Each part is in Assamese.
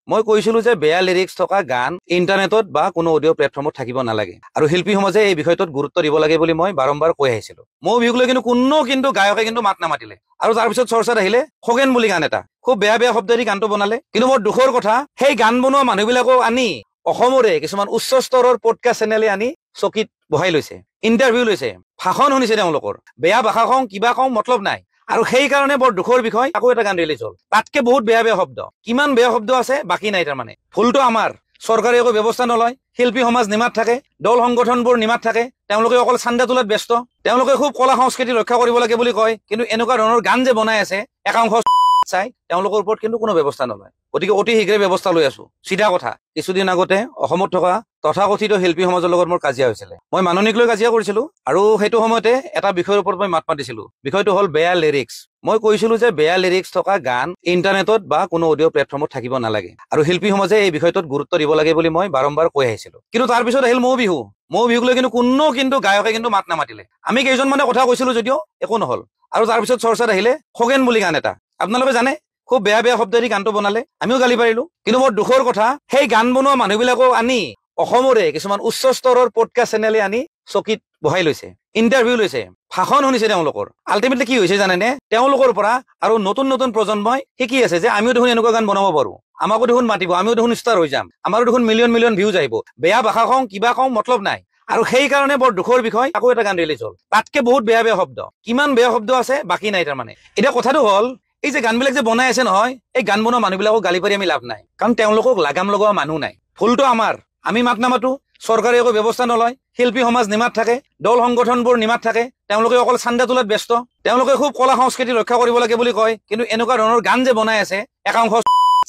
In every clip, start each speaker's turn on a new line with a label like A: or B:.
A: মই কৈছিলো যে বেয়া লিৰিক্স থকা গান ইন্টাৰনেটত বা কোনো অডিঅ' প্লেটফৰ্মত থাকিব নালাগে আৰু শিল্পী সমাজে এই বিষয়টোত গুৰুত্ব দিব লাগে বুলি মই বাৰম্বাৰ কৈ আহিছিলো। মই বিহুক লৈ কিন্তু গায়কে কিন্তু মাত নামাতিলে আৰু তাৰপিছত চৰ্চাত আহিলে খগেন বুলি গান এটা খুব বেয়া বেয়া শব্দেদি গানটো বনালে। কিন্তু বৰ দুখৰ কথা সেই গান বনোৱা মানুহবিলাকক আনি অসমৰে কিছুমান উচ্চ স্তৰৰ পডকাষ্ট চেনেলে আনি চকীত বহাই লৈছে, ইণ্টাৰভিউ লৈছে, ভাষণ শুনিছে তেওঁলোকৰ। বেয়া ভাষা কওঁ কিবা কওঁ মতলব নাই। আৰু সেই কাৰণে বৰ দুখৰ বিষয় আকৌ এটা গান ৰিলিজ হ'ল, তাতকে বহুত বেয়া বেয়া শব্দ। কিমান বেয়া শব্দ আছে বাকী নাই। তাৰমানে ভুলটো আমাৰ, চৰকাৰে একো ব্যৱস্থা নলয়, শিল্পী সমাজ নিমাত থাকে, দল সংগঠনবোৰ নিমাত থাকে, তেওঁলোকে অকল চান্দা তোলাত ব্যস্ত। তেওঁলোকে খুব কলা সংস্কৃতি ৰক্ষা কৰিব লাগে বুলি কয়, কিন্তু এনেকুৱা ধৰণৰ গান যে বনাই আছে একাংশ চাই তেওঁলোকৰ ওপৰত কিন্তু কোনো ব্যৱস্থা নলয়। গতিকে অতি শীঘ্ৰে ব্যৱস্থা লৈ আছো। চিধা কথা, কিছুদিন আগতে অসমত থকা তথাকথিত শিল্পী সমাজৰ লগত মোৰ কাজিয়া হৈছিলে। মই মাননীক লৈ কাজিয়া কৰিছিলো আৰু সেইটো সময়তে এটা বিষয়ৰ ওপৰত মই মাত মাতিছিলো। বিষয়টো হ'ল বেয়া লিৰিক্স। মই কৈছিলো যে বেয়া লিৰিক্স থকা গান ইন্টাৰনেটত বা কোনো অডিঅ' প্লেটফৰ্মত থাকিব নালাগে আৰু শিল্পী সমাজে এই বিষয়টোত গুৰুত্ব দিব লাগে বুলি মই বাৰম্বাৰ কৈ আহিছিলো। কিন্তু তাৰ পিছত আহিল মৌ বিহুক লৈ কিন্তু গায়কে কিন্তু মাত নামাতিলে। আমি কেইজন মানে কথা কৈছিলো যদিও একো নহল। আৰু তাৰপিছত চৰ্চাত আহিলে খগেন বুলি গান এটা, আপোনালোকে জানে খুব বেয়া বেয়া শব্দেদি গানটো বনালে, আমিও গালি পাৰিলো। কিন্তু বৰ দুখৰ কথা সেই গান বনোৱা মানুহবিলাকক আনি অসমৰে কিছুমান উচ্চ স্তৰৰ পডকাষ্ট চেনেলে আনি চকীত বহাই লৈছে, ইণ্টাৰভিউ লৈছে, ভাষণ শুনিছে তেওঁলোকৰ। আল্টিমেটলি কি হৈছে জানেনে, তেওঁলোকৰ পৰা আৰু নতুন নতুন প্ৰজন্মই শিকি আছে যে আমিও দেখোন এনেকুৱা গান বনাব পাৰো, আমাকো দেখোন মাতিব, আমিও দেখোন ষ্টাৰ হৈ যাম, আমাৰো দেখোন মিলিয়ন মিলিয়ন ভিউজ আহিব। বেয়া ভাষা কওঁ কিবা কওঁ মতলব নাই। আৰু সেই কাৰণে বৰ দুখৰ বিষয় আকৌ এটা গান ৰিলিজ হ'ল, তাতকে বহুত বেয়া বেয়া শব্দ। কিমান বেয়া শব্দ আছে বাকী নাই। তাৰমানে এতিয়া কথাটো হ'ল এই যে গানবিলাক যে বনাই আছে নহয়, এই গান বনোৱা মানুহবিলাকক গালি পাৰি আমি লাভ নাই, কাৰণ তেওঁলোকক লাগাম লগোৱা মানুহ নাই। ভুলটো আমাৰ, আমি মাত নামাতো, চৰকাৰে একো ব্যৱস্থা নলয়, শিল্পী সমাজ নিমাত থাকে, দল সংগঠনবোৰ নিমাত থাকে, তেওঁলোকে অকল চান্দা তোলাত ব্যস্ত। তেওঁলোকে খুব কলা সংস্কৃতি ৰক্ষা কৰিব লাগে বুলি কয়, কিন্তু এনেকুৱা ধৰণৰ গান যে বনাই আছে একাংশ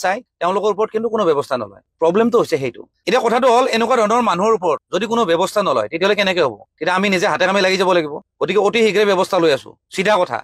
A: চাই তেওঁলোকৰ ওপৰত কিন্তু কোনো ব্যৱস্থা নলয়। প্ৰব্লেমটো হৈছে সেইটো। এতিয়া কথাটো হ'ল এনেকুৱা ধৰণৰ মানুহৰ ওপৰত যদি কোনো ব্যৱস্থা নলয় তেতিয়াহ'লে কেনেকে হ'ব? তেতিয়া আমি নিজে হাতে কামে লাগি যাব লাগিব। গতিকে অতি শীঘ্ৰে ব্যৱস্থা লৈ আছো। চিধা কথা।